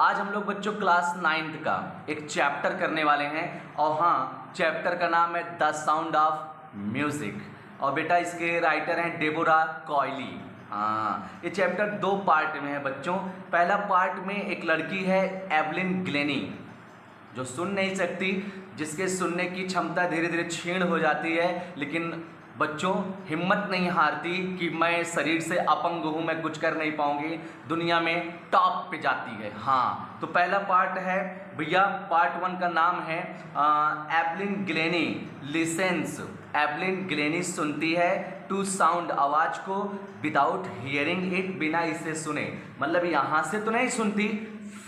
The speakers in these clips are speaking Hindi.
आज हम लोग बच्चों क्लास 9th का एक चैप्टर करने वाले हैं और हाँ, चैप्टर का नाम है द साउंड ऑफ म्यूजिक और बेटा इसके राइटर हैं डेबोरा कॉयली। हाँ, ये चैप्टर 2 पार्ट में है बच्चों। पहला पार्ट में एक लड़की है एवलिन ग्लेनी जो सुन नहीं सकती, जिसके सुनने की क्षमता धीरे धीरे क्षीण हो जाती है, लेकिन बच्चों हिम्मत नहीं हारती कि मैं शरीर से अपंग हूँ, मैं कुछ कर नहीं पाऊंगी, दुनिया में टॉप पे जाती है। हाँ, तो पहला पार्ट है भैया, पार्ट 1 का नाम है Evelyn Glenny licence. Evelyn Glenny सुनती है टू साउंड, आवाज को, विदाउट हियरिंग इट, बिना इसे सुने, मतलब यहाँ से तो नहीं सुनती,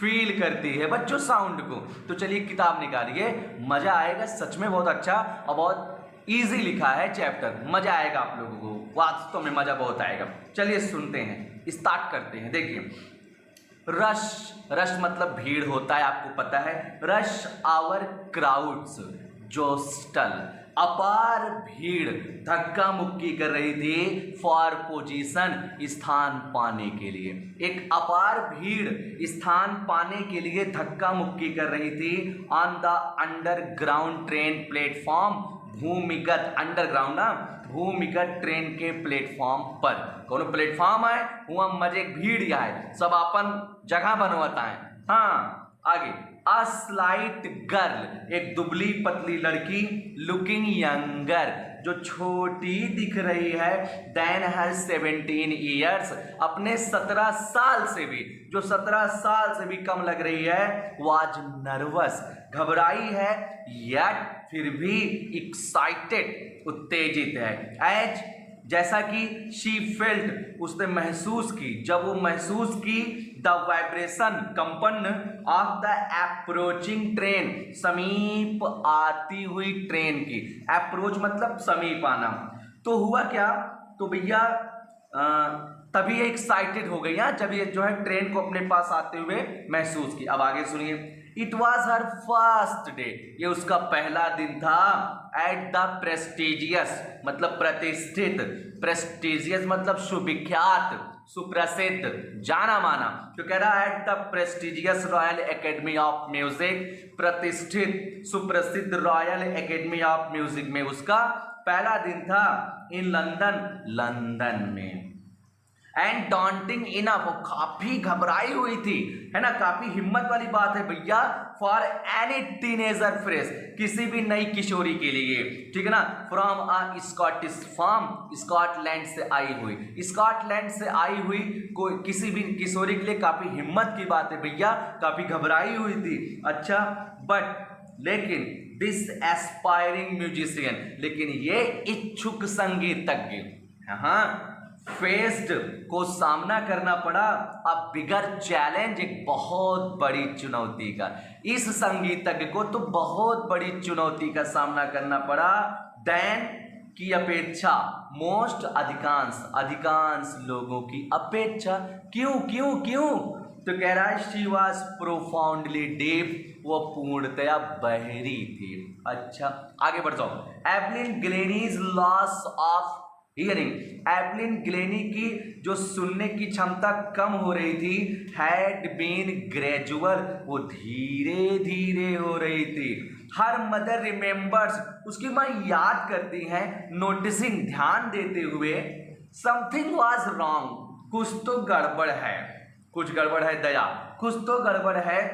फील करती है बच्चों साउंड को। तो चलिए किताब निकालिए, मजा आएगा सच में, बहुत अच्छा और बहुत इजी लिखा है चैप्टर, मजा आएगा आप लोगों को, वास्तव में मजा बहुत आएगा। चलिए सुनते हैं, स्टार्ट करते हैं। देखिए, रश, रश मतलब भीड़ होता है, आपको पता है। रश आवर क्राउड्स, जोस्टल, अपार भीड़ धक्का मुक्की कर रही थी फॉर पोजीशन, स्थान पाने के लिए। एक अपार भीड़ स्थान पाने के लिए धक्का मुक्की कर रही थी on the underground train platform, भूमिगत, अंडरग्राउंड ना, भूमिगत ट्रेन के प्लेटफॉर्म पर। कौन प्लेटफॉर्म है वहां मजे भीड़ है, सब अपन जगह बनवाता है। हाँ, आगे, अ स्लाइट गर्ल, एक दुबली पतली लड़की, लुकिंग यंगर, जो छोटी दिख रही है, देन हर 17 ईयर्स, अपने 17 साल से भी, जो 17 साल से भी कम लग रही है, वाज नर्वस, घबराई है, यट फिर भी एक्साइटेड, उत्तेजित है, एज जैसा कि शी फेल्ट, उसने महसूस की, जब वो महसूस की, द वाइब्रेशन, कंपन, ऑफ द अप्रोचिंग ट्रेन, समीप आती हुई ट्रेन की। अप्रोच मतलब समीप आना। तो हुआ क्या, तो भैया तभी एक्साइटेड हो गई, जब ये जो है ट्रेन को अपने पास आते हुए महसूस की। अब आगे सुनिए, it was her first day, ये उसका पहला दिन था, एट द प्रेस्टिजियस मतलब प्रतिष्ठित, प्रेस्टिजियस मतलब सुविख्यात, सुप्रसिद्ध, जाना माना। तो कह रहा है at the prestigious royal Academy of music, प्रतिष्ठित सुप्रसिद्ध रॉयल एकेडमी ऑफ म्यूजिक में उसका पहला दिन था, इन लंदन, लंदन में। एंड डॉन्टिंग इनफ, काफी घबराई हुई थी, है ना, काफी हिम्मत वाली बात है भैया, फॉर एनी टीनेजर फ्रेश, किसी भी नई किशोरी के लिए, ठीक है ना, from a Scottish farm, Scotland से आई हुई, स्कॉटलैंड से आई हुई कोई किसी भी किशोरी के लिए काफी हिम्मत की बात है भैया, काफी घबराई हुई थी। अच्छा, बट लेकिन दिस एस्पायरिंग म्यूजिशियन, लेकिन ये इच्छुक संगीतज्ञ, हाँ, फेस्ड को सामना करना पड़ा, अब बिगर चैलेंज, एक बहुत बड़ी चुनौती का, इस संगीतज्ञ को तो बहुत बड़ी चुनौती का सामना करना पड़ा, देन की अपेक्षा, मोस्ट अधिकांश, अधिकांश लोगों की अपेक्षा। क्यों क्यों क्यों, तो कह रहा है शी वॉज प्रोफाउंडली डीप, वो पूर्णतया बहरी थी। अच्छा, आगे बढ़ जाओ। Evelyn Glennie's loss of hearing, Evelyn Glennie की जो सुनने की क्षमता कम हो रही थी, हैड बीन ग्रेजुअल, वो धीरे धीरे हो रही थी। हर मदर रिमेंबर्स, उसकी माँ याद करती हैं, नोटिसिंग, ध्यान देते हुए, समथिंग वाज रॉन्ग, कुछ तो गड़बड़ है, कुछ गड़बड़ है दया, कुछ तो गड़बड़ है,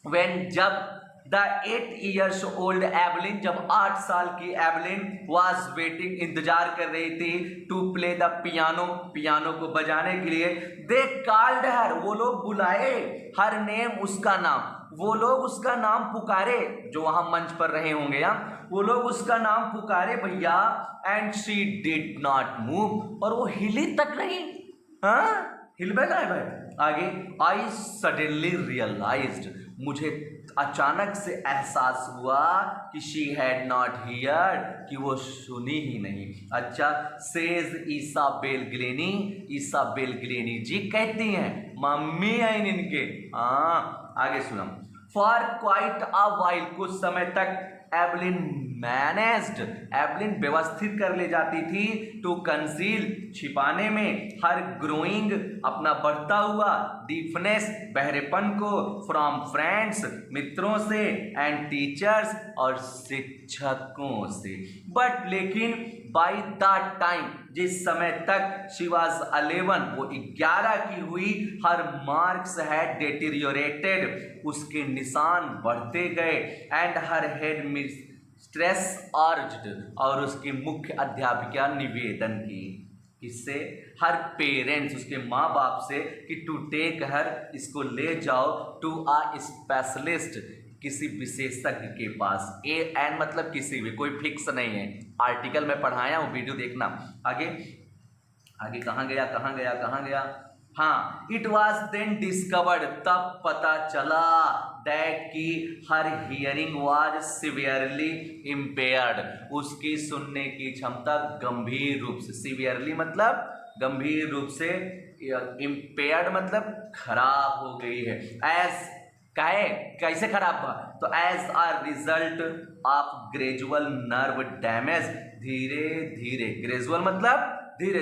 व्हेन जब द 8 years old एवलिन, जब 8 साल की एवलिन was वेटिंग, इंतजार कर रही थी, to play the piano, piano को बजाने के लिए, दे कॉल्ड हर, वो लोग बुलाए, हर नेम, उसका नाम, वो लोग उसका नाम पुकारे, जो वहां मंच पर रहे होंगे, वो लोग उसका नाम पुकारे भैया, and she did not move, और वो हिली तक नहीं, हाँ, हिलबे ना भाई। आगे, आई सडनली रियलाइज्ड, मुझे अचानक से एहसास हुआ कि शी हैड नॉट हियर्ड, कि वो सुनी ही नहीं। अच्छा, says Isabel Glennie, Isabel Glennie ji कहती हैं, मम्मी है इनके। हाँ, आगे सुना, फॉर क्वाइट अ वाइल, कुछ समय तक एवलिन मैनेज्ड, एवलिन व्यवस्थित कर ले जाती थी, टू कंसील, छिपाने में, हर ग्रोइंग, अपना बढ़ता हुआ, डीफनेस, बहरेपन को, फ्रॉम फ्रेंड्स, मित्रों से, एंड टीचर्स, और शिक्षकों से। बट लेकिन बाई द टाइम, जिस समय तक शी वॉज 11, वो 11 की हुई, हर मार्क्स हैड डेटीरियोरेटेड, उसके निशान बढ़ते गए, and her head mistress urged, और उसकी मुख्य अध्यापिका निवेदन की, इससे हर पेरेंट्स, उसके माँ बाप से, कि टू टेक हर, इसको ले जाओ, टू अ स्पेशलिस्ट, किसी विशेषज्ञ के पास। एन मतलब किसी भी, कोई फिक्स नहीं है, आर्टिकल में पढ़ाया हूँ, वीडियो देखना। आगे आगे कहाँ गया। हाँ, इट वॉज देन डिस्कवर्ड, तब पता चला, दैट की हर हियरिंग वॉज सिवियरली इम्पेयर्ड, उसकी सुनने की क्षमता गंभीर रूप से, सिवियरली मतलब गंभीर रूप से, इम्पेयर्ड मतलब खराब हो गई है। एज कैसे खराब हुआ, तो as a result of gradual nerve damage, धीरे धीरे, ग्रेजुअल मतलब धीरे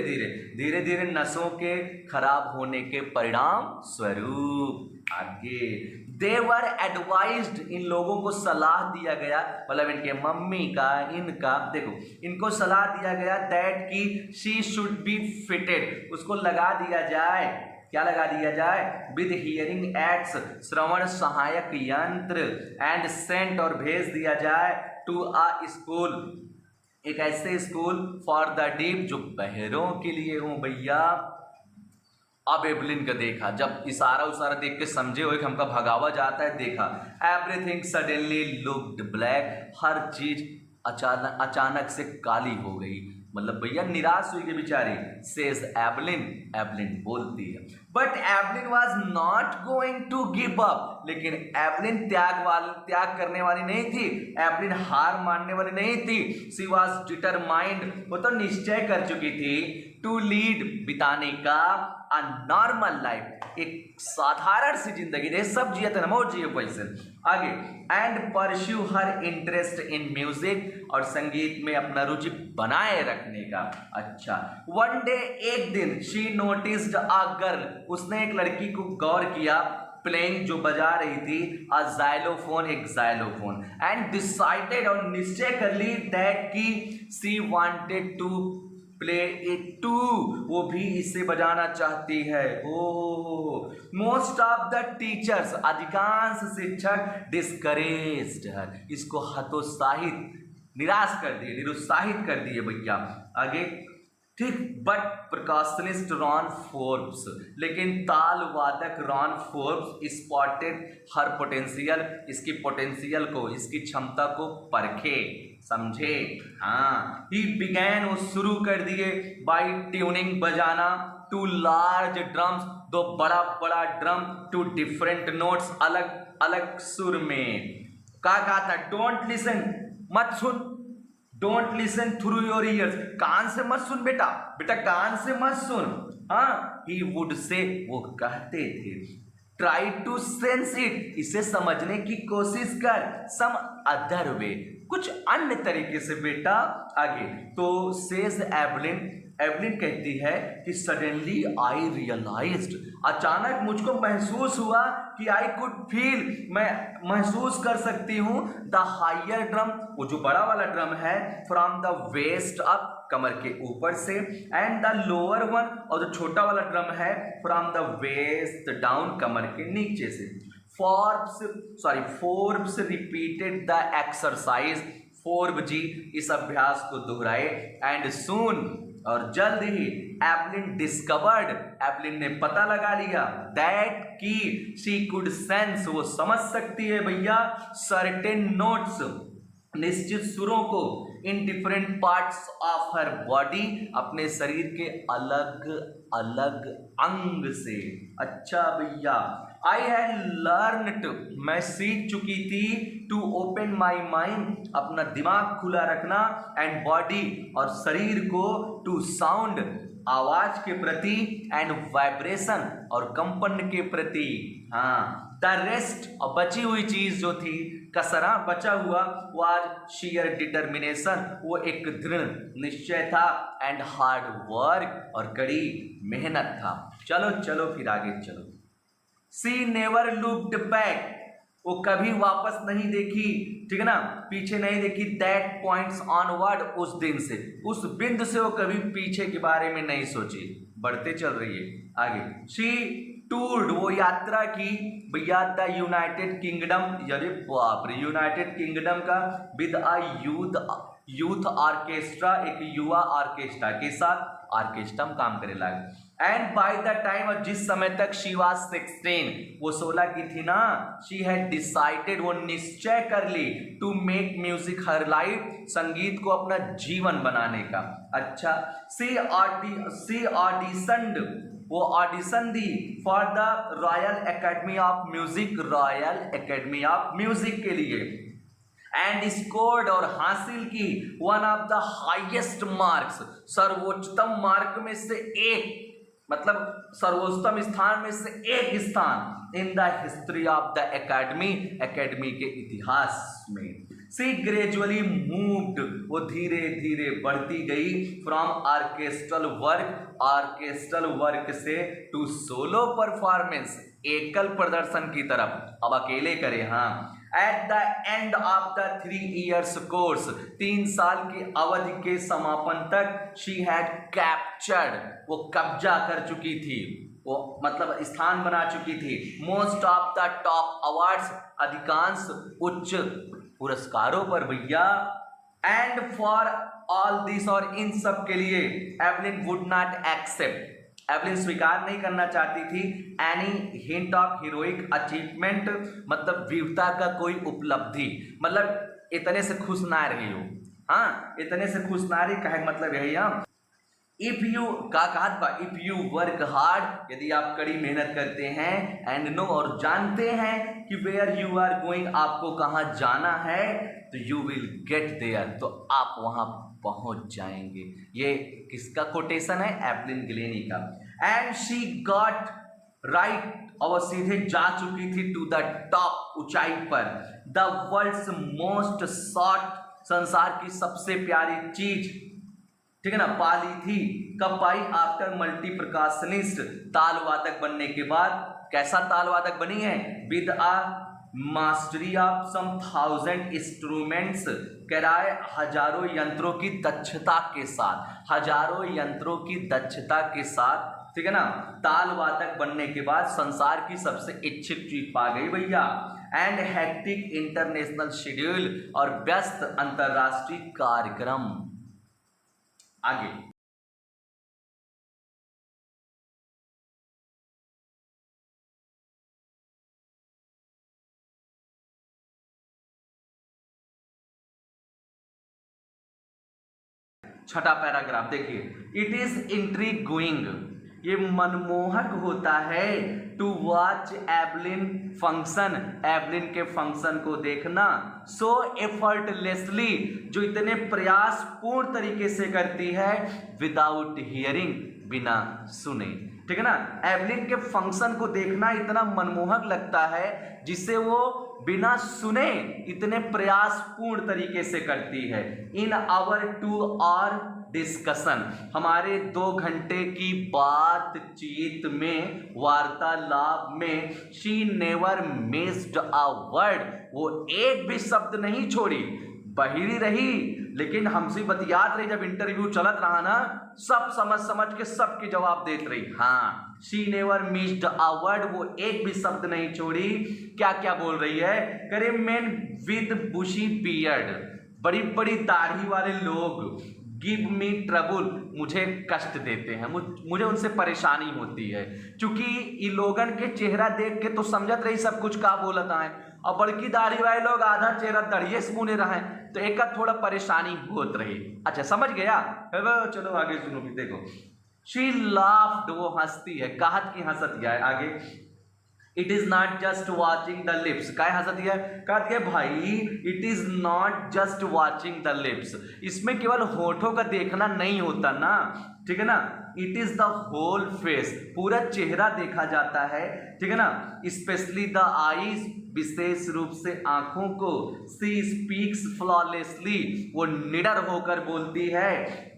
धीरे नसों के खराब होने के परिणाम स्वरूप। आगे, दे वर एडवाइज्ड, इन लोगों को सलाह दिया गया, मतलब इनके मम्मी का, इनका, देखो इनको सलाह दिया गया, दैट की शी शुड बी फिटेड, उसको लगा दिया जाए, क्या लगा दिया जाए, विद हियरिंग एड्स, श्रवण सहायक यंत्र, एंड सेंट, और भेज दिया जाए, टू अ स्कूल, एक ऐसे स्कूल, फॉर द डीफ, जो बहरों के लिए हूँ भैया। अब एवलिन का देखा, जब इशारा उसारा देख के समझे हो कि हमका भगावा जाता है, देखा, एवरीथिंग सडनली लुक्ड ब्लैक, हर चीज अचानक से काली हो गई, मतलब भैया निराश हुई के बेचारी। सेज एवलिन, एवलिन बोलती है, but Evelyn was not going to give up, लेकिन एवलिन त्याग करने वाली नहीं थी, एवलिन हार मानने वाली नहीं थी। शी वाज डिटरमाइंड, वो तो निश्चय कर चुकी थी, टू लीड, बिताने का, अ नॉर्मल लाइफ, एक साधारण सी जिंदगी, जैसे सब जिए थे ना, मोर जिए वैसे। आगे, and pursue her interest in music, और संगीत में अपना रुचि बनाए रखने का। अच्छा, वन डे, एक दिन, शी नोटिस्ड अ गर्ल, उसने एक लड़की को गौर किया, प्लेइंग, जो बजा रही थी, अ जाइलोफोन, एक जाइलोफोन, एंड डिसाइडेड, और निश्चय कर ली, दैट की she wanted to play it too, वो भी इसे बजाना चाहती है। Oh, most of the teachers, अधिकांश शिक्षक, डिस्करेज्ड हर, इसको हतोत्साहित, निराश कर दिए, निरुत्साहित कर दिए भैया। आगे, ठीक, बट परकशनिस्ट रॉन फोर्ब्स, लेकिन ताल वादक रॉन फोर्ब्स स्पॉटेड हर पोटेंशियल, इसकी पोटेंशियल को, इसकी क्षमता को परखे, समझे। हाँ, ही बिगैन, वो शुरू कर दिए, बाई ट्यूनिंग, बजाना, टू लार्ज ड्रम्स, दो बड़ा बड़ा ड्रम, टू डिफरेंट नोट्स, अलग अलग सुर में। क्या कहा था, डोंट लिसन, मत सुन, don't listen through your ears, कान से मत सुन बेटा, बेटा कान से मत सुन। हाँ, ही वुड से, वो कहते थे, ट्राई टू सेंस इट, इसे समझने की कोशिश कर, सम अदर वे, कुछ अन्य तरीके से बेटा। आगे, तो सेज एवलिन, एवलिन कहती है कि सडनली आई रियलाइज्ड, अचानक मुझको महसूस हुआ कि आई कुड फील, मैं महसूस कर सकती हूँ, द हायर ड्रम, वो जो बड़ा वाला ड्रम है, फ्रॉम द वेस्ट अप, कमर के ऊपर से, एंड द लोअर वन, और जो छोटा वाला ड्रम है, फ्रॉम द वेस्ट डाउन, कमर के नीचे से। Forbes repeated the exercise, Forbes ji इस अभ्यास को दोहराए, एंड सून, और जल्द ही, एवलिन डिस्कवर्ड, एवलिन ने पता लगा लिया, दैट की शी कुड सेंस, वो समझ सकती है भैया, सर्टेन नोट्स, निश्चित सुरों को, in different parts of her body, अपने शरीर के अलग अलग अंग से। अच्छा भैया, आई हैड लर्नड, मैं सीख चुकी थी, टू ओपन माई माइंड, अपना दिमाग खुला रखना, एंड बॉडी, और शरीर को, टू साउंड, आवाज के प्रति, एंड वाइब्रेशन, और कंपन के प्रति। हाँ, द रेस्ट, और बची हुई चीज जो थी, कसरा बचा हुआ, वो आज शेयर डिटर्मिनेशन, वो एक दृढ़ निश्चय था, एंड हार्ड वर्क, और कड़ी मेहनत था। चलो चलो फिर आगे चलो। सी नेवर लुक्ड बैक, वो कभी वापस नहीं देखी, ठीक है ना, पीछे नहीं देखी। दैट पॉइंट्स ऑनवर्ड, उस दिन से, उस बिंदु से वो कभी पीछे के बारे में नहीं सोची, बढ़ते चल रही है आगे। शी टूर्ड, वो यात्रा की भैया द यूनाइटेड किंगडम, अरे बाप रे, यूनाइटेड किंगडम का विद अ यूथ ऑर्केस्ट्रा, एक युवा ऑर्केस्ट्रा के साथ ऑर्केस्ट्रा में काम करे लगे। एंड बाय द टाइम, और जिस समय तक शी वाज 16, वो 16 की थी ना, शी हैड डिसाइडेड, वो निश्चय कर ली, to make music her life, संगीत को अपना जीवन बनाने का। अच्छा, सी ऑडिशनड, वो ऑडिशन दी for the Royal Academy of Music, Royal Academy of Music के लिए, एंड स्कोर्ड, और हासिल की one of the highest marks, सर्वोच्चतम मार्क में से एक, मतलब सर्वोच्चतम स्थान में से एक स्थान, in the history of the academy, academy के इतिहास में। सी ग्रेजुअली मूव्ड, वो धीरे धीरे बढ़ती गई, फ्रॉम ऑर्केस्ट्रल वर्क से टू सोलो परफॉर्मेंस, एकल प्रदर्शन की तरफ, अब अकेले करे। हाँ, at the end of the 3 years course, 3 साल की अवधि के समापन तक, शी हैड कैप्चर्ड, वो कब्जा कर चुकी थी, वो मतलब स्थान बना चुकी थी, most of the top awards, अधिकांश उच्च पुरस्कारों पर भैया। एंड फॉर ऑल दिस, और इन सब के लिए, Evelyn would not accept, Evelyn स्वीकार नहीं करना चाहती थी, any hint of heroic achievement, मतलब वीरता का कोई उपलब्धि, मतलब इतने से खुश ना रही हो। हाँ, इतने से खुश ना रही, कहे मतलब यही। हाँ, if you if you work hard, यदि आप कड़ी मेहनत करते हैं, एंड नो, और जानते हैं कि वेयर यू आर गोइंग, आपको कहाँ जाना है, तो यू विल गेट देयर, तो आप वहां पहुंच जाएंगे। ये किसका कोटेशन है? एवलिन ग्लेनी का। एंड शी गॉट राइट, और सीधे जा चुकी थी टू द टॉप, ऊंचाई पर। द वर्ल्ड्स मोस्ट शॉर्ट, संसार की सबसे प्यारी चीज, ठीक है ना, पाली थी। कब पाई? आफ्टर मल्टी प्रकाशनिस्ट, ताल वादक बनने के बाद। कैसा ताल वादक बनी है? With a mastery of some 1000 instruments, कराए हजारों यंत्रों की दक्षता के साथ, हजारों यंत्रों की दक्षता के साथ, ठीक है ना, ताल वादक बनने के बाद संसार की सबसे इच्छित चीज पा गई भैया। एंड हेक्टिक इंटरनेशनल शेड्यूल, और व्यस्त अंतरराष्ट्रीय कार्यक्रम। आगे छठा पैराग्राफ देखिए। इट इज इंट्रीगुइंग, ये मनमोहक होता है, to watch Evelyn function, Evelyn के फंक्शन को देखना, सो एफर्टलेसली, जो इतने प्रयासपूर्ण तरीके से करती है, विदाउट हियरिंग, बिना सुने, ठीक है ना। एवलिन के फंक्शन को देखना इतना मनमोहक लगता है, जिसे वो बिना सुने इतने प्रयासपूर्ण तरीके से करती है। इन आवर 2 hour डिस्कशन, हमारे 2 घंटे की बातचीत में, वार्तालाप में, she never missed a word, वो एक भी शब्द नहीं छोड़ी, बहिरी रही लेकिन हमसे बतियात रही। जब इंटरव्यू चलत रहा ना, सब समझ के सबके जवाब देत रही। हाँ, she never missed a word, वो एक भी शब्द नहीं छोड़ी। क्या क्या बोल रही है? करे मेन विद बुशी बियर्ड, बड़ी बड़ी दाढ़ी वाले लोग, गिव मी ट्रबल, मुझे कष्ट देते हैं, मुझे उनसे परेशानी होती है। क्योंकि ये लोगन के चेहरा देख के तो समझत रही सब कुछ का बोलत है, और बड़की दाढ़ी वाले लोग आधा चेहरा दढ़िए से मुने रहे, तो एक का थोड़ा परेशानी होत रही। अच्छा, समझ गया? चलो आगे सुनो भी, देखो। शी लाफ्ड, वो हंसती है, कहत की हंसत है। आगे, it is not just watching the lips, काय हंसा दिया, कहा दिया भाई it is not just watching the lips, इसमें केवल होठों का देखना नहीं होता ना, ठीक है ना, it is the whole face, पूरा चेहरा देखा जाता है, ठीक है ना, स्पेशली द आईज, विशेष रूप से आंखों को, सी स्पीक्स फ्लॉलेसली, वो निडर होकर बोलती है,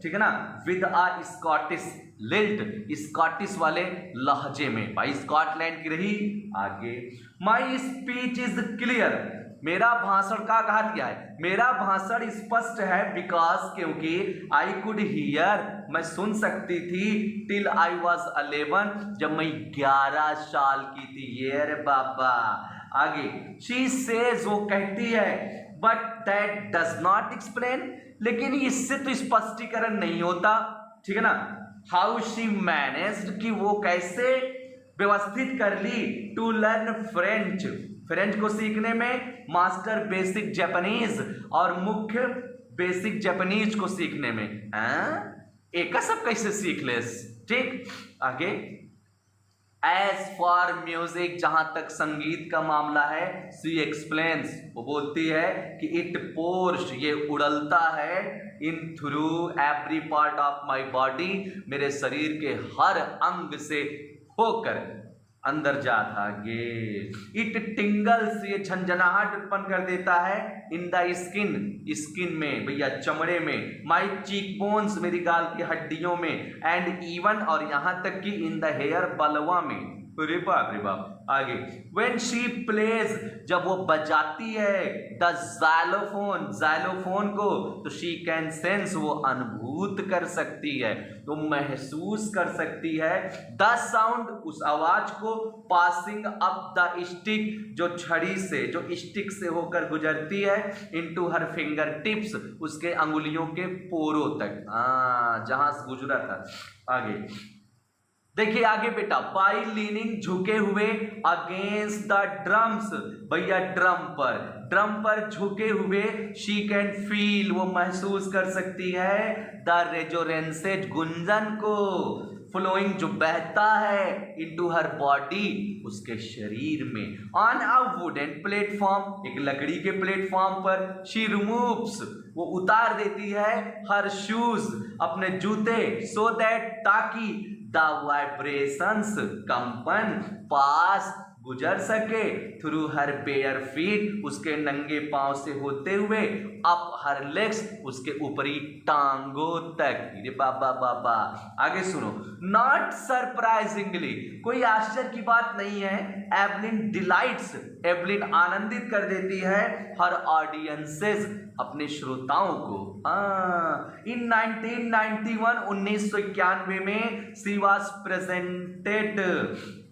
ठीक है ना, with a Scottish lilt, Scottish वाले लहजे में, भाई स्कॉटलैंड की रही। आगे, माई स्पीच इज क्लियर, मेरा भाषण का कहा दिया है, मेरा भाषण स्पष्ट है, बिकॉज क्योंकि आई कुड हियर, मैं सुन सकती थी, टिल आई वॉज 11, जब मैं 11 साल की थी, ये रे बाबा। आगे, शी सेज, वो कहती है, but that does not explain, लेकिन इससे तो स्पष्टीकरण नहीं होता, ठीक है ना, हाउ शी मैनेज्ड, कि वो कैसे व्यवस्थित कर ली, टू लर्न फ्रेंच, फ्रेंच को सीखने में, मास्टर बेसिक जापानीज, और मुख्य बेसिक जापानीज को सीखने में, एक सब कैसे सीख ले, ठीक। आगे, एज फॉर म्यूजिक, जहां तक संगीत का मामला है, सी एक्सप्लेन्स, वो बोलती है कि इट पोर्स, ये उड़लता है, in through every part of my body, मेरे शरीर के हर अंग से होकर अंदर जाता। ये इट टिंगल्स, ये झंझनाहट उत्पन्न कर देता है, इन द स्किन, स्किन में भैया, चमड़े में, माई चीक बोन्स, मेरी गाल की हड्डियों में, एंड इवन, और यहां तक कि इन द हेयर, बलवा में। अरे बाप रे बाप। आगे, व्हेन शी प्लेज, जब वो बजाती है, द जाइलोफोन, जाइलोफोन को, तो शी कैन सेंस, वो अनुभूत कर सकती है, तो महसूस कर सकती है, द साउंड, उस आवाज को, पासिंग अप द स्टिक, जो छड़ी से, जो स्टिक से होकर गुजरती है, इनटू हर फिंगर टिप्स, उसके अंगुलियों के पोरों तक, जहां से गुजरा था। आगे देखिए, आगे बेटा, बाई लीनिंग, झुके हुए, अगेंस्ट द ड्रम्स, भैया ड्रम पर झुके हुए, शी कैन फील, वो महसूस कर सकती है, द रेजोरेंसेज, गुंजन को, फ्लोइंग, जो बहता है, इनटू हर बॉडी, उसके शरीर में, ऑन अ वुडन प्लेटफॉर्म, एक लकड़ी के प्लेटफॉर्म पर, शी रिमूव्स, वो उतार देती है, हर शूज, अपने जूते, सो दैट, ताकि, द वाइब्रेशंस, कंपन, पास, गुजर सके, थ्रू हर बेयर फीट, उसके नंगे पांव से होते हुए, अप हर लेग्स, उसके ऊपरी टांगों तक। ये बाबा बाबा। आगे सुनो, नॉट सरप्राइजिंगली, कोई आश्चर्य की बात नहीं है, एवलिन डिलाइट्स, एवलिन आनंदित कर देती है, हर ऑडियंसेस, अपने श्रोताओं को। इन 1991, 1991 में, सी वॉज प्रेजेंटेड,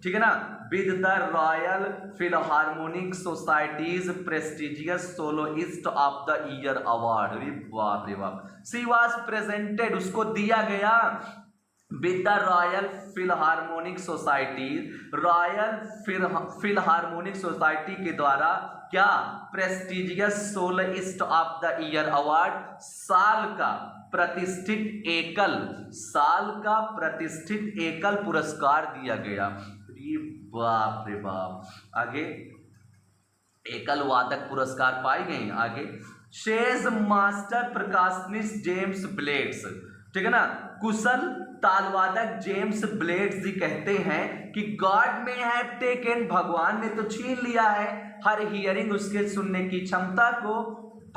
ठीक है ना, with the royal Philharmonic societies prestigious soloist of the year award. अरे बाप रे बाप। सी वॉज प्रेजेंटेड, उसको दिया गया, with the royal Philharmonic society, royal Philharmonic society के द्वारा, क्या, prestigious soloist of the year award, साल का प्रतिष्ठित एकल पुरस्कार दिया गया। बाप रे बाप। आगे, एकल वादक पुरस्कार पाई गई। आगे, शेज मास्टर प्रकाशनिस्ट जेम्स ब्लेड्स, ठीक है ना, कुशल तालवादक जेम्स ब्लेड्स जी कहते हैं कि गॉड में हैव टेकन, भगवान ने तो छीन लिया है, हर हियरिंग, उसके सुनने की क्षमता को,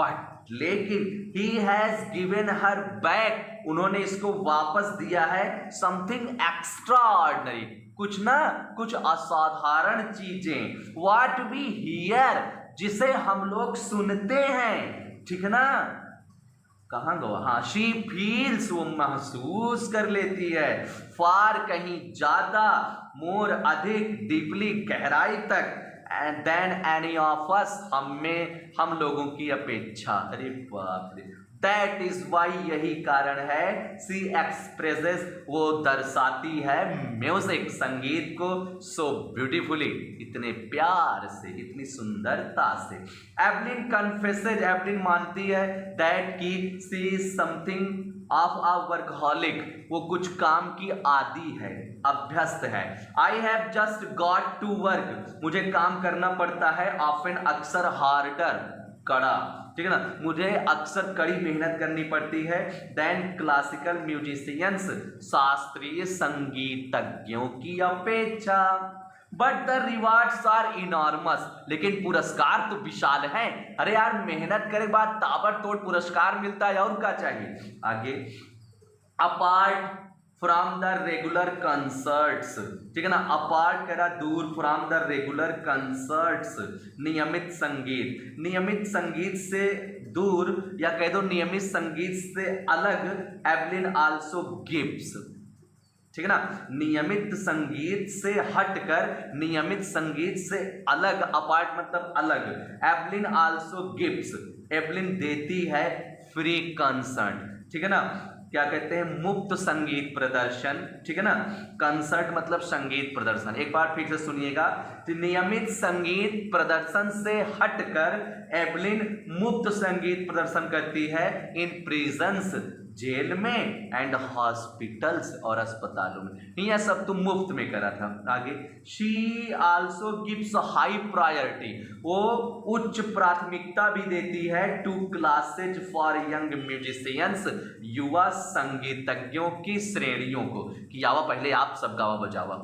बट, लेकिन, he has given her back, उन्होंने इसको वापस दिया है, समथिंग एक्स्ट्राऑर्डिनरी, कुछ असाधारण चीजें, व्हाट वी हियर, जिसे हम लोग सुनते हैं, ठीक है ना, कहाँ गो, हाँ, शी फील्स, वो महसूस कर लेती है, फार, कहीं ज्यादा, मोर, अधिक, डीपली, गहराई तक, देन एनी ऑफ अस, हम लोगों की अपेक्षा। अरे बाप रे। दैट इज वाई, यही कारण है, सी एक्सप्रेसेस, वो दर्शाती है, म्यूजिक, संगीत को, सो ब्यूटीफुली, इतने प्यार से, इतनी सुंदरता से। एवलिन कन्फेसेज, एवलिन मानती है, दैट की she is something of a workaholic, वो कुछ काम की आदी है, अभ्यस्त है। I have just got to work, मुझे काम करना पड़ता है, ऑफन अक्सर, हार्डर कड़ा, ठीक है ना, मुझे अक्सर कड़ी मेहनत करनी पड़ती है, देन क्लासिकल म्यूजिशियंस, शास्त्रीय संगीतज्ञों की अपेक्षा, but the rewards are enormous, लेकिन पुरस्कार तो विशाल हैं। अरे यार, मेहनत करे बाद ताबड़तोड़ पुरस्कार मिलता है, और क्या चाहिए। आगे, apart from the regular concerts, ठीक है ना, अपार्ट करा दूर, फ्रॉम द रेगुलर कंसर्ट्स, नियमित संगीत, नियमित संगीत से दूर, या कह दो नियमित संगीत से अलग, एवलिन आल्सो गिव्स, ठीक है ना, नियमित संगीत से हटकर, नियमित संगीत से अलग, अपार्ट मतलब अलग, एवलिन आल्सो गिव्स, एवलिन देती है फ्री कंसर्ट, ठीक है ना, क्या कहते हैं, मुफ्त संगीत प्रदर्शन, ठीक है ना, कंसर्ट मतलब संगीत प्रदर्शन। एक बार फिर से सुनिएगा, नियमित संगीत प्रदर्शन से हटकर एवलिन मुफ्त संगीत प्रदर्शन करती है, इन प्रिजन्स, जेल में, एंड हॉस्पिटल्स, और अस्पतालों में। यह सब तुम मुफ्त में करा था। आगे, she also gives high priority, वो उच्च प्राथमिकता भी देती है, to classes for young musicians, युवा संगीतज्ञों की श्रेणियों को, कि आवा पहले आप सब गावा बजावा।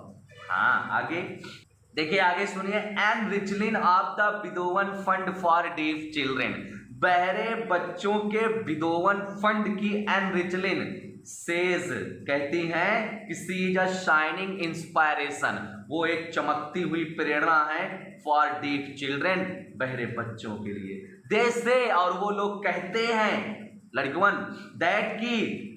हाँ, आगे देखिए, आगे सुनिए, and Richlin of the Beethoven Fund for Deaf Children, बहरे बच्चों के बिदोवन फंड की एन रिचलिन सेज कहती हैं कि she is a shining inspiration, वो एक चमकती हुई प्रेरणा है, फॉर डीफ चिल्ड्रेन, बहरे बच्चों के लिए। दे से, और वो लोग कहते हैं लड़कियों, दैट की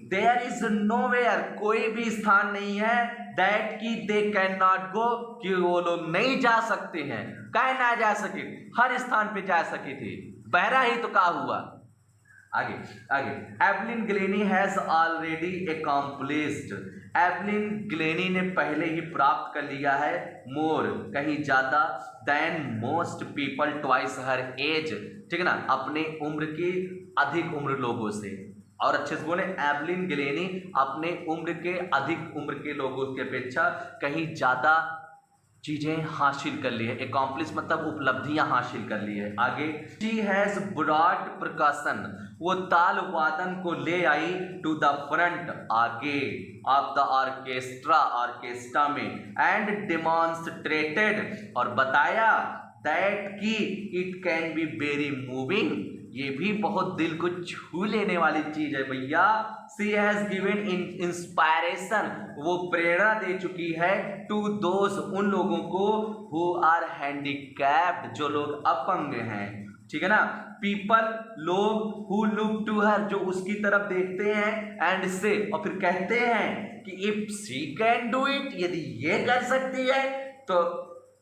देयर इज नोवेयर, कोई भी स्थान नहीं है, दैट की दे कैन नॉट गो, कि वो लोग नहीं जा सकते हैं, कह ना जा सके, हर स्थान पे जा सके थे, बहरा ही तो क्या हुआ। आगे आगे, Evelyn Glenny has already accomplished, Evelyn Glenny ने पहले ही प्राप्त कर लिया है, मोर कहीं ज्यादा, देन मोस्ट पीपल ट्वाइस हर एज, ठीक है ना, अपने उम्र की अधिक उम्र लोगों से। और अच्छे से बोले, एवलिन ग्लेनी अपने उम्र के अधिक उम्र के लोगों की अपेक्षा कहीं ज्यादा चीजें हासिल कर ली है, अकॉम्प्लिश मतलब उपलब्धियां हासिल कर ली है। आगे, शी हैज ब्रॉट प्रकाशन, वो ताल वादन को ले आई, टू द फ्रंट, आगे, ऑफ द ऑर्केस्ट्रा, ऑर्केस्ट्रा में, एंड डेमॉन्स्ट्रेटेड, और बताया, दैट की it can be very moving, ये भी बहुत दिल को छू लेने वाली चीज है भैया। सी हैज गिवन इंस्पायरेशन, वो प्रेरणा दे चुकी है, टू दोज, उन लोगों को, हु आर हैंडीकैप्ड, जो लोग अपंग हैं, ठीक है ना, पीपल, लोग, हु लुक टू हर, जो उसकी तरफ देखते हैं, एंड से, और फिर कहते हैं कि if she can do it, यदि ये कर सकती है तो,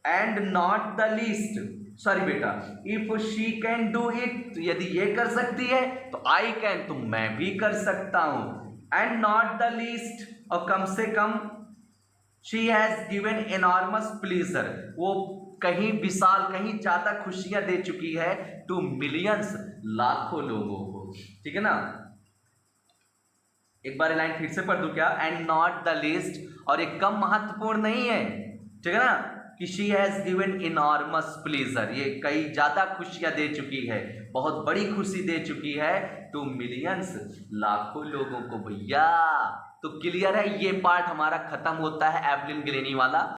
and not the least, sorry बेटा, if she can do it, यदि ये कर सकती है तो आई कैन, तो मैं भी कर सकता हूं, एंड नॉट द लीस्ट, और कम से कम, she has given enormous pleasure, वो कहीं विशाल, कहीं ज्यादा खुशियां दे चुकी है, टू मिलियंस, लाखों लोगों को, ठीक है ना। एक बार लाइन फिर से पढ़ दूं क्या, एंड नॉट द लीस्ट, और एक कम महत्वपूर्ण नहीं है, ठीक है ना, कि she has given enormous pleasure, ये कई ज्यादा खुशियां दे चुकी है, बहुत बड़ी खुशी दे चुकी है, टू मिलियंस, लाखों लोगों को भैया। तो क्लियर है, ये पार्ट हमारा खत्म होता है एवलिन ग्लेनी वाला।